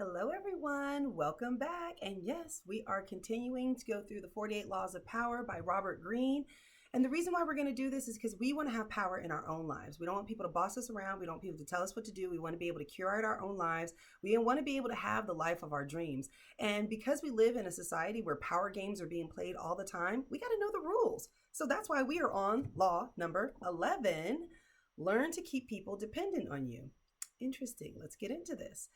Hello, everyone. Welcome back. And yes, we are continuing to go through the 48 Laws of Power by Robert Greene. And the reason why we're going to do this is because we want to have power in our own lives. We don't want people to boss us around. We don't want people to tell us what to do. We want to be able to curate our own lives. We want to be able to have the life of our dreams. And because we live in a society where power games are being played all the time, we got to know the rules. So that's why we are on law number 11. Learn to keep people dependent on you. Interesting. Let's get into this.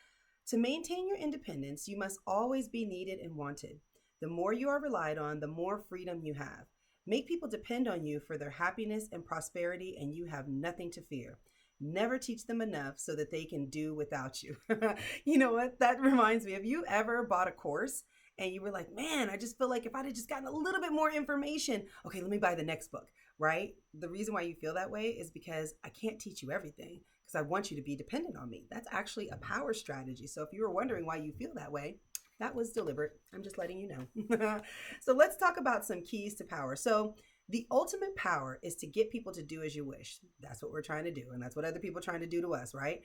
To maintain your independence, you must always be needed and wanted. The more you are relied on, the more freedom you have. Make people depend on you for their happiness and prosperity, and you have nothing to fear. Never teach them enough so that they can do without you. You know what? That reminds me. Have you ever bought a course and you were like, man, I just feel like if I'd have just gotten a little bit more information, okay, let me buy the next book, right? The reason why you feel that way is because I can't teach you everything because I want you to be dependent on me. That's actually a power strategy. So if you were wondering why you feel that way, that was deliberate. I'm just letting you know. So let's talk about some keys to power. So the ultimate power is to get people to do as you wish. That's what we're trying to do. And that's what other people are trying to do to us, right?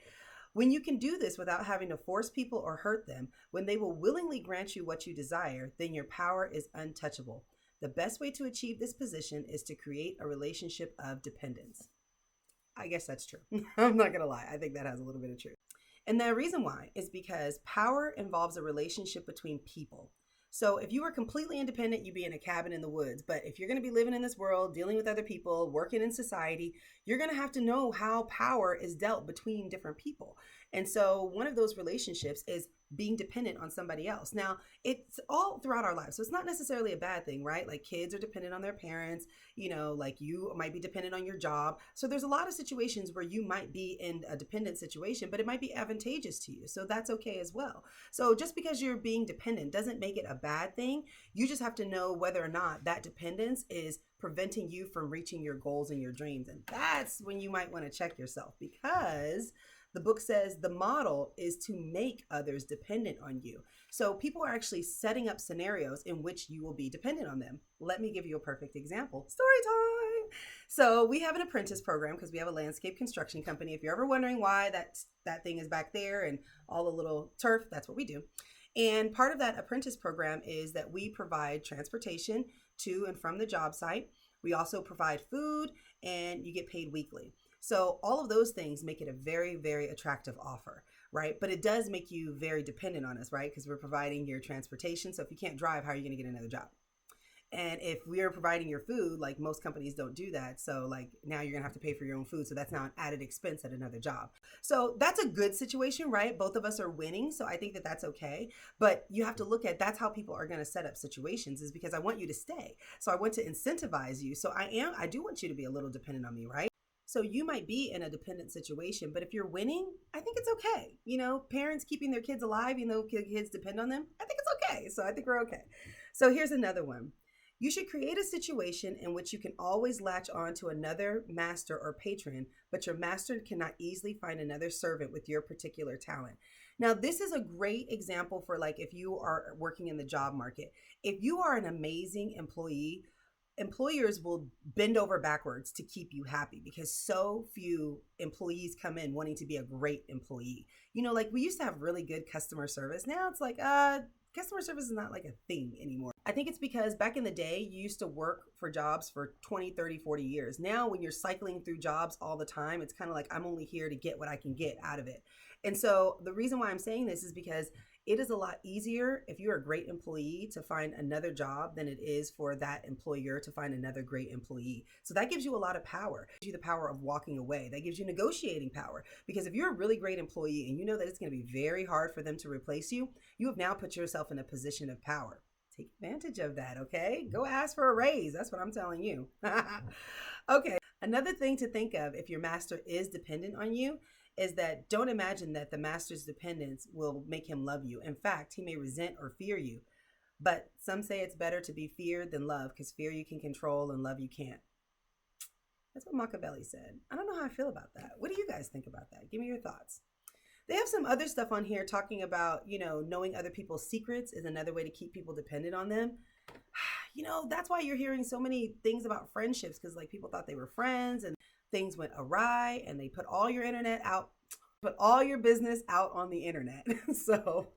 When you can do this without having to force people or hurt them, when they will willingly grant you what you desire, then your power is untouchable. The best way to achieve this position is to create a relationship of dependence. I guess that's true. I'm not going to lie. I think that has a little bit of truth. And the reason why is because power involves a relationship between people. So if you were completely independent, you'd be in a cabin in the woods. But if you're going to be living in this world, dealing with other people, working in society, you're going to have to know how power is dealt between different people. And so one of those relationships is being dependent on somebody else. Now, it's all throughout our lives. So it's not necessarily a bad thing, right? Like kids are dependent on their parents, like you might be dependent on your job. So there's a lot of situations where you might be in a dependent situation, but it might be advantageous to you. So that's okay as well. So just because you're being dependent doesn't make it a bad thing. You just have to know whether or not that dependence is preventing you from reaching your goals and your dreams. And that's when you might want to check yourself, because the book says the model is to make others dependent on you. So people are actually setting up scenarios in which you will be dependent on them. Let me give you a perfect example. Story time. So we have an apprentice program because we have a landscape construction company. If you're ever wondering why that thing is back there and all the little turf, that's what we do. And part of that apprentice program is that we provide transportation to and from the job site. We also provide food, and you get paid weekly. So all of those things make it a very, very attractive offer, right? But it does make you very dependent on us, right? Because we're providing your transportation. So if you can't drive, how are you going to get another job? And if we are providing your food, like most companies don't do that. So like now you're going to have to pay for your own food. So that's now an added expense at another job. So that's a good situation, right? Both of us are winning. So I think that that's okay. But you have to look at that's how people are going to set up situations, is because I want you to stay. So I want to incentivize you. So I do want you to be a little dependent on me, right? So you might be in a dependent situation, but if you're winning, I think it's okay. Parents keeping their kids alive, kids depend on them, I think it's okay. So I think we're okay. So here's another one. You should create a situation in which you can always latch on to another master or patron, but your master cannot easily find another servant with your particular talent. Now, this is a great example for like if you are working in the job market. If you are an amazing employee, employers will bend over backwards to keep you happy because so few employees come in wanting to be a great employee. Like we used to have really good customer service. Now it's like, customer service is not like a thing anymore. I think it's because back in the day, you used to work for jobs for 20, 30, 40 years. Now, when you're cycling through jobs all the time, it's kind of like I'm only here to get what I can get out of it. And so the reason why I'm saying this is because it is a lot easier if you're a great employee to find another job than it is for that employer to find another great employee. So that gives you a lot of power. It gives you the power of walking away. That gives you negotiating power. Because if you're a really great employee and you know that it's going to be very hard for them to replace you, you have now put yourself in a position of power. Take advantage of that, okay? Go ask for a raise. That's what I'm telling you. Okay. Another thing to think of if your master is dependent on you is that don't imagine that the master's dependence will make him love you. In fact, he may resent or fear you. But some say it's better to be feared than loved because fear you can control and love you can't. That's what Machiavelli said. I don't know how I feel about that. What do you guys think about that? Give me your thoughts. They have some other stuff on here talking about, knowing other people's secrets is another way to keep people dependent on them. That's why you're hearing so many things about friendships, because like people thought they were friends and things went awry and they put all your internet out, put all your business out on the internet. So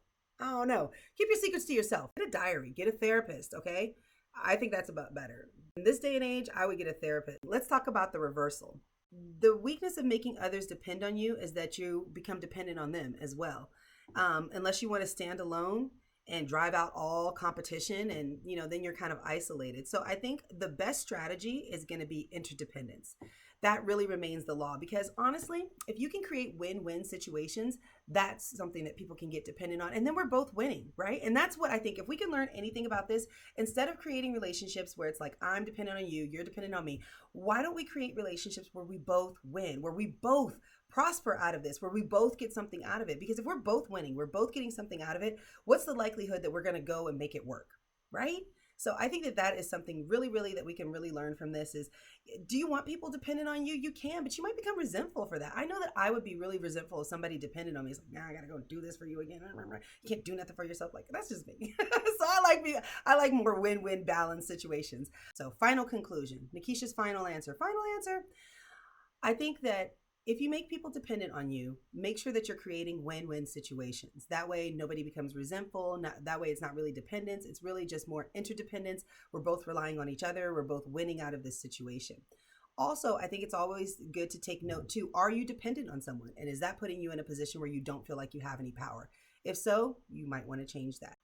I don't know. Keep your secrets to yourself. Get a diary, get a therapist, okay? I think that's about better. In this day and age, I would get a therapist. Let's talk about the reversal. The weakness of making others depend on you is that you become dependent on them as well. Unless you want to stand alone and drive out all competition, and then you're kind of isolated. So I think the best strategy is going to be interdependence. That really remains the law, because honestly, if you can create win-win situations, that's something that people can get dependent on, and then we're both winning, right? And that's what I think, if we can learn anything about this, instead of creating relationships where it's like I'm dependent on you, you're dependent on me, why don't we create relationships where we both win, where we both prosper out of this, where we both get something out of it? Because if we're both winning, we're both getting something out of it, what's the likelihood that we're going to go and make it work, right? So I think that that is something really, really that we can really learn from this is, do you want people dependent on you? You can, but you might become resentful for that. I know that I would be really resentful if somebody depended on me. It's like, now I got to go do this for you again. You can't do nothing for yourself. Like, that's just me. So I like more win-win balanced situations. So final conclusion, Nikisha's final answer. Final answer. I think that if you make people dependent on you, make sure that you're creating win-win situations. That way, nobody becomes resentful. That way, it's not really dependence. It's really just more interdependence. We're both relying on each other. We're both winning out of this situation. Also, I think it's always good to take note too. Are you dependent on someone? And is that putting you in a position where you don't feel like you have any power? If so, you might want to change that.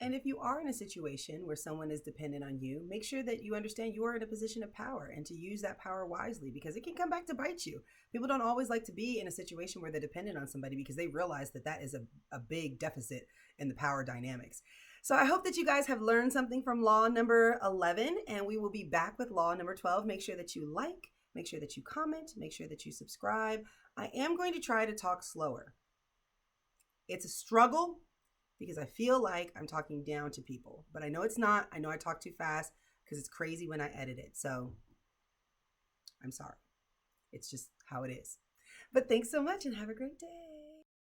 And if you are in a situation where someone is dependent on you, make sure that you understand you are in a position of power and to use that power wisely, because it can come back to bite you. People don't always like to be in a situation where they're dependent on somebody, because they realize that that is a big deficit in the power dynamics. So I hope that you guys have learned something from law number 11, and we will be back with law number 12. Make sure that you like, make sure that you comment, make sure that you subscribe. I am going to try to talk slower. It's a struggle, because I feel like I'm talking down to people, but I know it's not. I know I talk too fast because it's crazy when I edit it. So I'm sorry. It's just how it is. But thanks so much and have a great day.